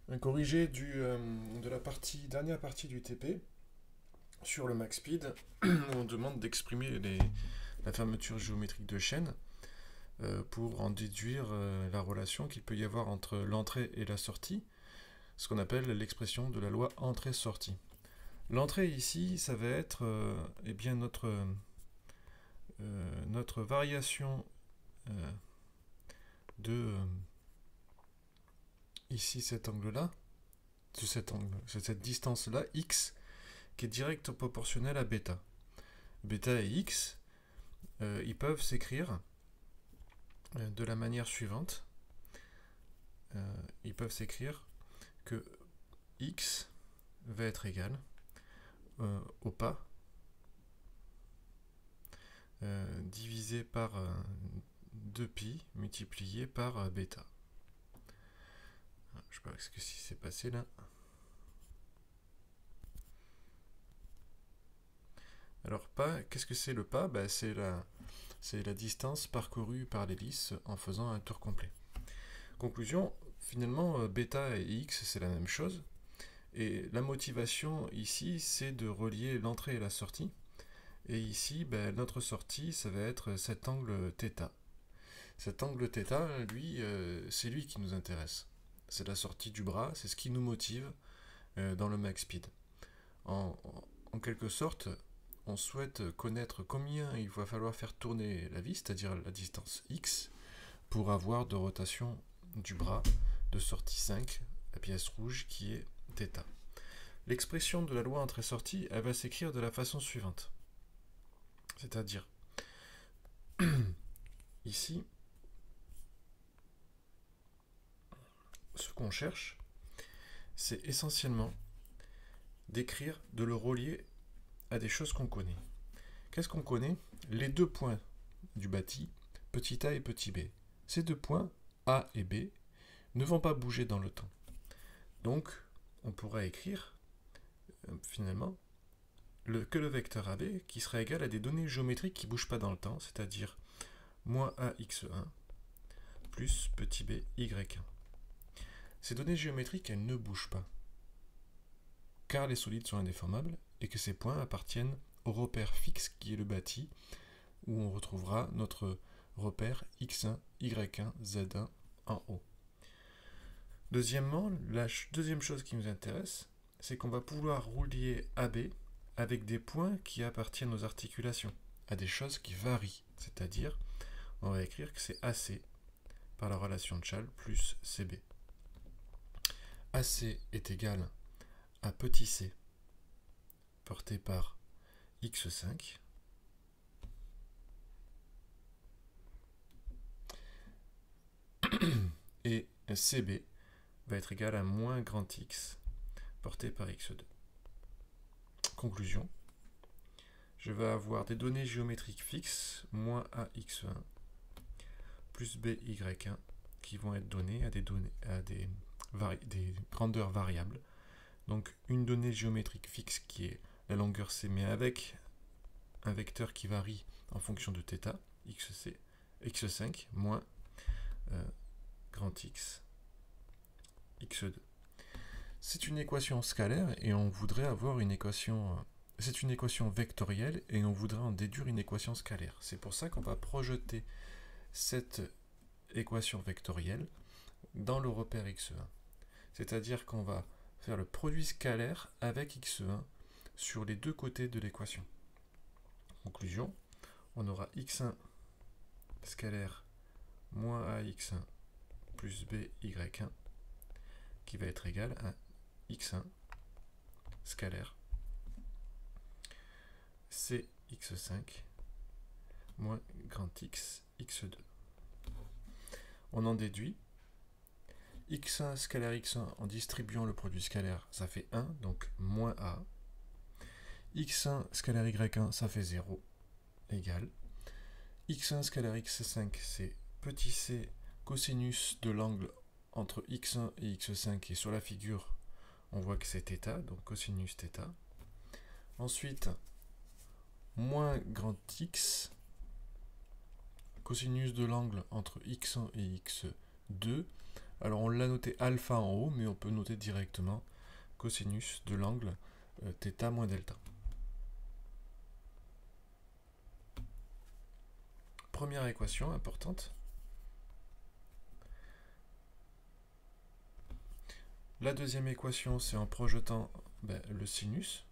Un corrigé de la dernière partie du TP sur le max speed, où on demande d'exprimer la fermeture géométrique de chaîne pour en déduire la relation qu'il peut y avoir entre l'entrée et la sortie, ce qu'on appelle l'expression de la loi entrée-sortie. L'entrée ici, ça va être eh bien notre variation de ici cet angle-là, cette distance-là, x, qui est direct proportionnelle à bêta. Bêta et x, ils peuvent s'écrire de la manière suivante. Ils peuvent s'écrire que x va être égal au pas divisé par 2pi multiplié par bêta. Je sais pas ce qui s'est passé là. Alors pas, qu'est-ce que c'est le pas? C'est la distance parcourue par l'hélice en faisant un tour complet. Conclusion, finalement bêta et x c'est la même chose. Et la motivation ici c'est de relier l'entrée et la sortie. Et ici, notre sortie, ça va être cet angle θ. Cet angle θ, lui, c'est lui qui nous intéresse. C'est la sortie du bras, c'est ce qui nous motive dans le max speed. En quelque sorte, on souhaite connaître combien il va falloir faire tourner la vis, c'est-à-dire la distance x, pour avoir de rotation du bras de sortie 5, la pièce rouge qui est θ. L'expression de la loi entrée-sortie, elle va s'écrire de la façon suivante. C'est-à-dire, ici, ce qu'on cherche, c'est essentiellement d'écrire, de le relier à des choses qu'on connaît. Qu'est-ce qu'on connaît? Les deux points du bâti, petit a et petit b. Ces deux points, A et B, ne vont pas bouger dans le temps. Donc, on pourrait écrire, finalement, que le vecteur AB qui sera égal à des données géométriques qui ne bougent pas dans le temps, c'est-à-dire moins AX1 plus petit b y1. Ces données géométriques, elles ne bougent pas, car les solides sont indéformables et que ces points appartiennent au repère fixe qui est le bâti, où on retrouvera notre repère x1, y1, z1 en haut. Deuxièmement, la deuxième chose qui nous intéresse, c'est qu'on va pouvoir relier AB avec des points qui appartiennent aux articulations, à des choses qui varient, c'est-à-dire, on va écrire que c'est AC par la relation de Chasles plus CB. AC est égal à petit c porté par x5 et CB va être égal à moins grand X porté par x2. Conclusion, je vais avoir des données géométriques fixes, moins AX1 plus BY1, qui vont être données à des grandeurs variables. Donc une donnée géométrique fixe qui est la longueur C, mais avec un vecteur qui varie en fonction de θ, x5 moins grand X, x2. C'est une équation scalaire et on voudrait avoir une équation... C'est une équation vectorielle et on voudrait en déduire une équation scalaire. C'est pour ça qu'on va projeter cette équation vectorielle dans le repère x1. C'est-à-dire qu'on va faire le produit scalaire avec x1 sur les deux côtés de l'équation. Conclusion, on aura x1 scalaire moins ax1 plus by1 qui va être égal à x1 scalaire cx5 moins grand X x2. On en déduit x1 scalaire x1 en distribuant le produit scalaire, ça fait 1, donc moins a. x1 scalaire y1, ça fait 0, égal. x1 scalaire x5, c'est petit c cosinus de l'angle entre x1 et x5, et sur la figure, on voit que c'est θ, donc cosinus θ. Ensuite, moins grand X, cosinus de l'angle entre x1 et x2, Alors on l'a noté alpha en haut, mais on peut noter directement cosinus de l'angle θ moins delta. Première équation importante. La deuxième équation, c'est en projetant le sinus.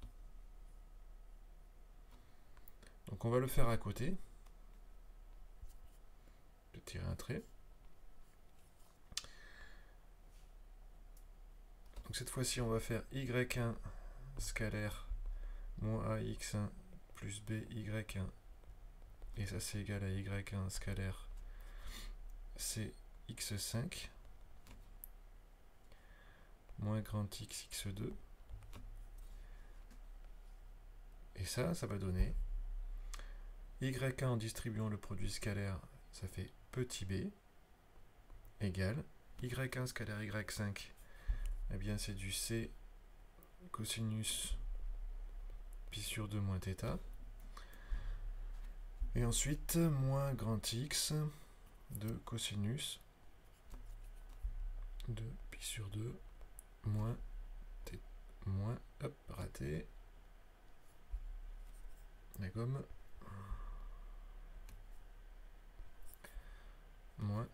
Donc on va le faire à côté. Je vais tirer un trait. Donc cette fois-ci, on va faire y1 scalaire moins ax1 plus by1. Et ça, c'est égal à y1 scalaire c'est x5 moins grand x x2. Et ça va donner y1 en distribuant le produit scalaire, ça fait petit b, égale y1 scalaire y5, eh bien c'est du c cosinus pi sur 2 moins θ. Et ensuite, moins grand x de cosinus de pi sur 2 moins θ, moins, hop, raté, la gomme, moins,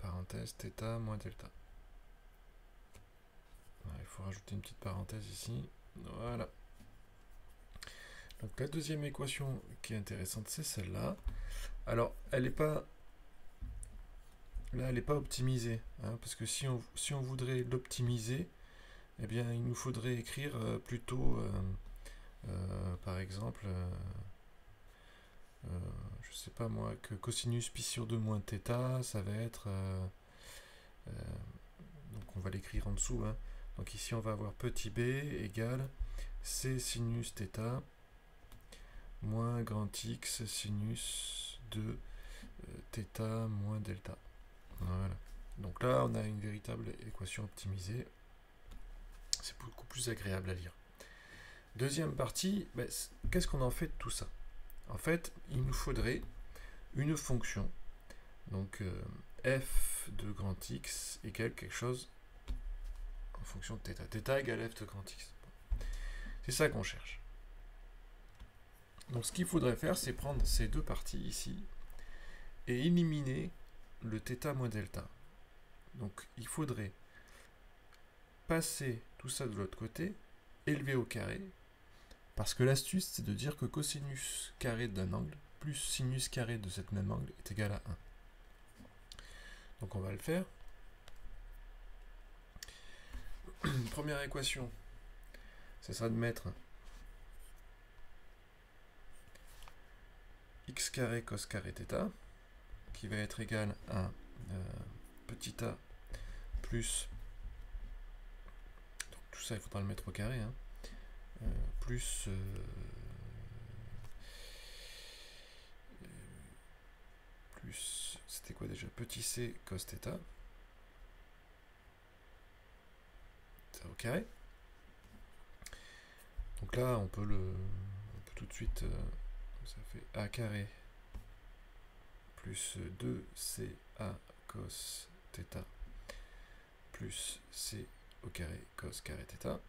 parenthèse, θ moins delta. Il faut rajouter une petite parenthèse ici, voilà. Donc la deuxième équation qui est intéressante, c'est celle-là. Alors, elle n'est pas... Là, elle n'est pas optimisée, hein, parce que si on voudrait l'optimiser, eh bien, il nous faudrait écrire plutôt, par exemple, je sais pas moi, que cosinus pi sur 2 moins θ, ça va être... donc on va l'écrire en dessous, hein. Donc ici, on va avoir petit b égale c sinus θ moins grand x sinus de θ moins delta. Voilà. Donc là, on a une véritable équation optimisée. C'est beaucoup plus agréable à lire. Deuxième partie, qu'est-ce qu'on en fait de tout ça? En fait, il nous faudrait une fonction. Donc, f de grand x égale quelque chose en fonction de θ. θ égale f de grand x. C'est ça qu'on cherche. Donc, ce qu'il faudrait faire, c'est prendre ces deux parties ici et éliminer le θ moins delta. Donc, il faudrait passer tout ça de l'autre côté, élever au carré, parce que l'astuce, c'est de dire que cosinus carré d'un angle plus sinus carré de cet même angle est égal à 1. Donc, on va le faire. Première équation, ce sera de mettre x carré cos carré θ, qui va être égal à petit a plus, donc tout ça il faudra le mettre au carré, hein, plus c'était quoi déjà, petit c cos θ, ça au carré. Donc là on peut tout de suite, ça fait a carré plus 2ca cos θ plus c au carré cos carré θ.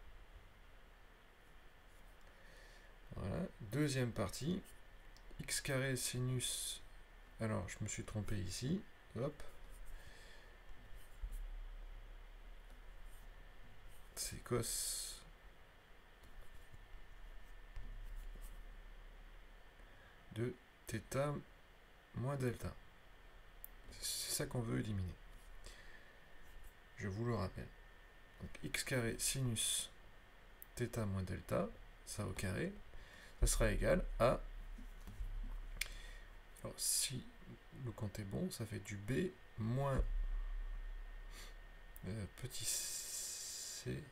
Voilà. Deuxième partie, x carré sinus, alors je me suis trompé ici, hop, c'est cos de θ moins delta. C'est ça qu'on veut éliminer. Je vous le rappelle. Donc x carré sinus θ moins delta, ça au carré, ça sera égal à... Alors si le compte est bon, ça fait du b moins petit c...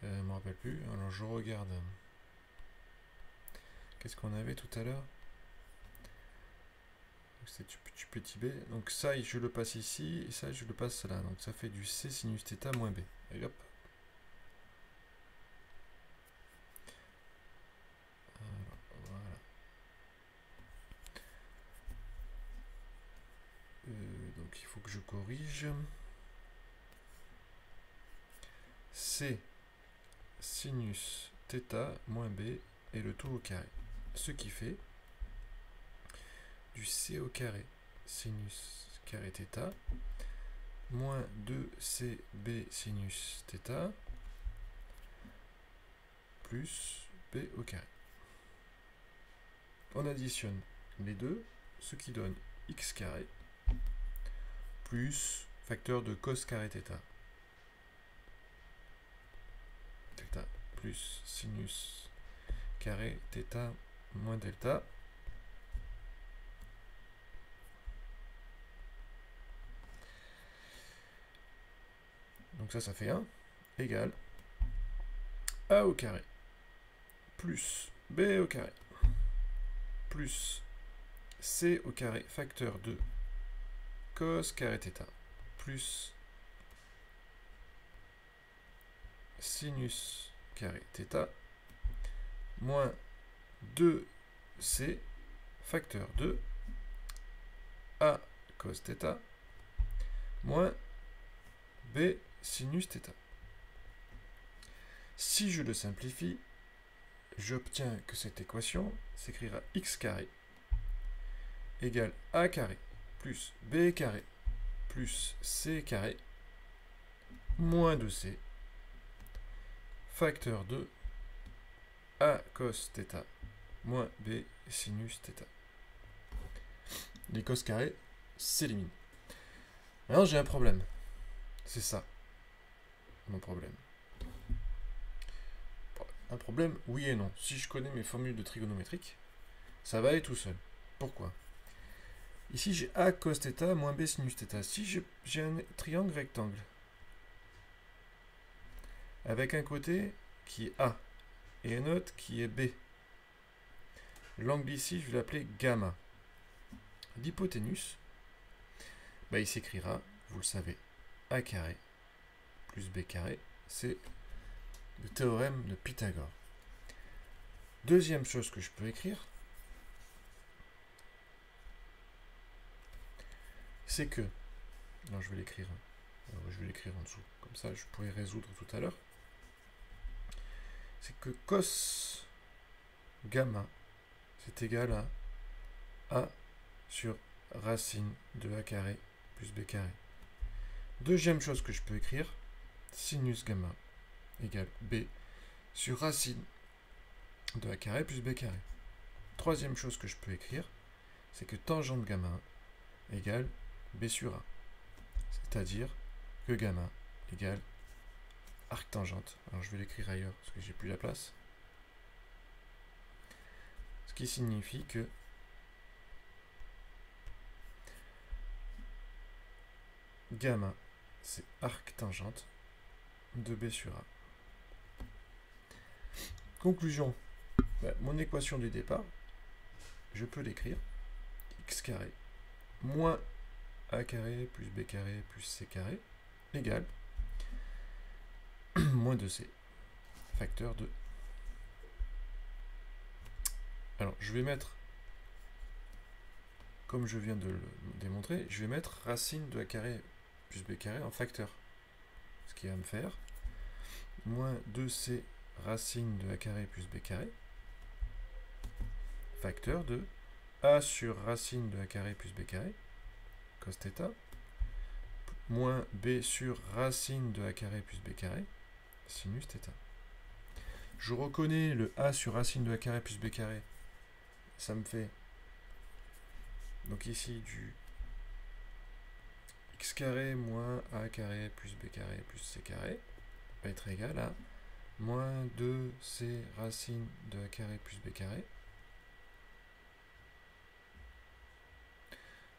je ne me rappelle plus, alors je regarde. Qu'est-ce qu'on avait tout à l'heure? C'est du petit b. Donc ça, je le passe ici, et ça, je le passe là. Donc ça fait du c sinus θ moins b. Et hop. Voilà. Donc il faut que je corrige. C sinus θ moins B et le tout au carré. Ce qui fait du C au carré sinus carré θ moins 2CB sinus θ plus B au carré. On additionne les deux, ce qui donne x carré plus facteur de cos carré θ. Θ plus sinus carré θ moins delta. Donc ça fait 1 égale A au carré plus B au carré plus C au carré facteur de cos carré θ plus sinus carré θ moins 2C facteur de A cos θ moins B sinus θ. Si je le simplifie, j'obtiens que cette équation s'écrira x carré égale A carré plus B carré plus C carré moins 2C facteur de A cos θ moins B sinus θ. Les cos carrés s'éliminent. Alors j'ai un problème. C'est ça, mon problème. Un problème, oui et non. Si je connais mes formules de trigonométrique, ça va aller tout seul. Pourquoi? Ici, j'ai A cos θ moins B sinus θ. Si j'ai un triangle rectangle, avec un côté qui est A et un autre qui est B, l'angle ici, je vais l'appeler gamma. L'hypoténuse, il s'écrira, vous le savez, A carré plus B carré, c'est le théorème de Pythagore. Deuxième chose que je peux écrire, c'est que, non je vais l'écrire en dessous, comme ça je pourrais résoudre tout à l'heure, c'est que cos gamma c'est égal à A sur racine de A carré plus B carré. Deuxième chose que je peux écrire, sinus gamma égale B sur racine de A carré plus B carré. Troisième chose que je peux écrire, c'est que tangente gamma égale B sur A. C'est-à-dire que gamma égale arc tangente. Alors je vais l'écrire ailleurs parce que j'ai plus la place. Ce qui signifie que gamma c'est arc tangente de B sur A. Conclusion, mon équation du départ, je peux l'écrire x carré moins A carré plus B carré plus C carré égale moins 2C facteur de. Alors je vais mettre, comme je viens de le démontrer, je vais mettre racine de A carré plus B carré en facteur. Ce qui va me faire moins 2C racine de A carré plus B carré facteur de A sur racine de A carré plus B carré cos θ moins B sur racine de A carré plus B carré sinus θ. Je reconnais le A sur racine de A carré plus B carré. Ça me fait donc ici du x carré moins A carré plus B carré plus C carré va être égal à moins 2C racine de A carré plus B carré.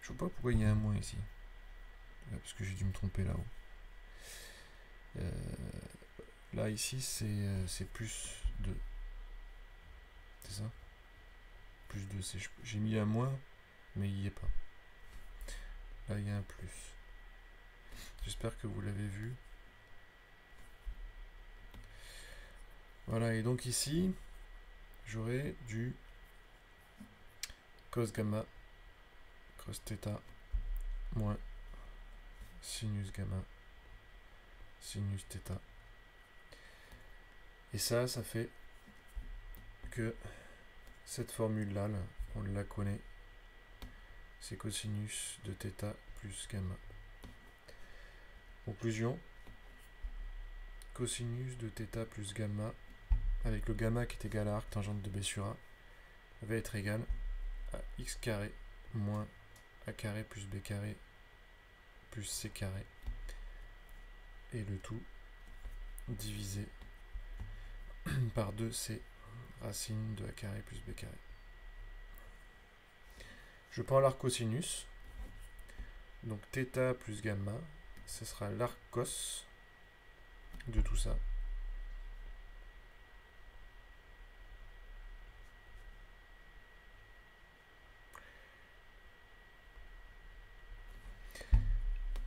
Je ne vois pas pourquoi il y a un moins ici. Parce que j'ai dû me tromper là-haut. Là, ici, c'est plus 2. C'est ça? Plus 2. J'ai mis un moins, mais il n'y est pas. Là, il y a un plus. J'espère que vous l'avez vu. Voilà, et donc ici, j'aurai du cos gamma, cos θ, moins sinus gamma, sinus θ. Et ça fait que cette formule-là, on la connaît. C'est cosinus de θ plus gamma. Conclusion. Cosinus de θ plus gamma, avec le gamma qui est égal à arc tangente de B sur A, va être égal à x carré moins a carré plus b carré plus c carré, et le tout divisé par 2c racine de a carré plus b carré. Je prends l'arc cosinus, donc θ plus gamma, ce sera l'arc cos de tout ça.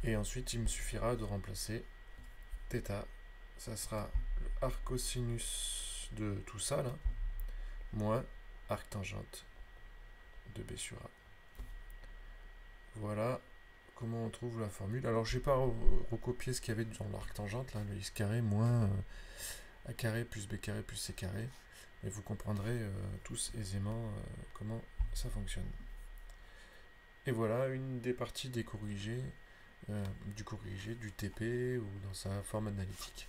Et ensuite, il me suffira de remplacer θ. Ça sera le arc cosinus de tout ça, là, moins arc tangente de B sur A. Voilà comment on trouve la formule. Alors, je ne vais pas recopier ce qu'il y avait dans l'arc tangente, là, le x carré moins a carré plus b carré plus c carré. Et vous comprendrez tous aisément comment ça fonctionne. Et voilà une des parties des corrigés, du corrigé, du TP ou dans sa forme analytique.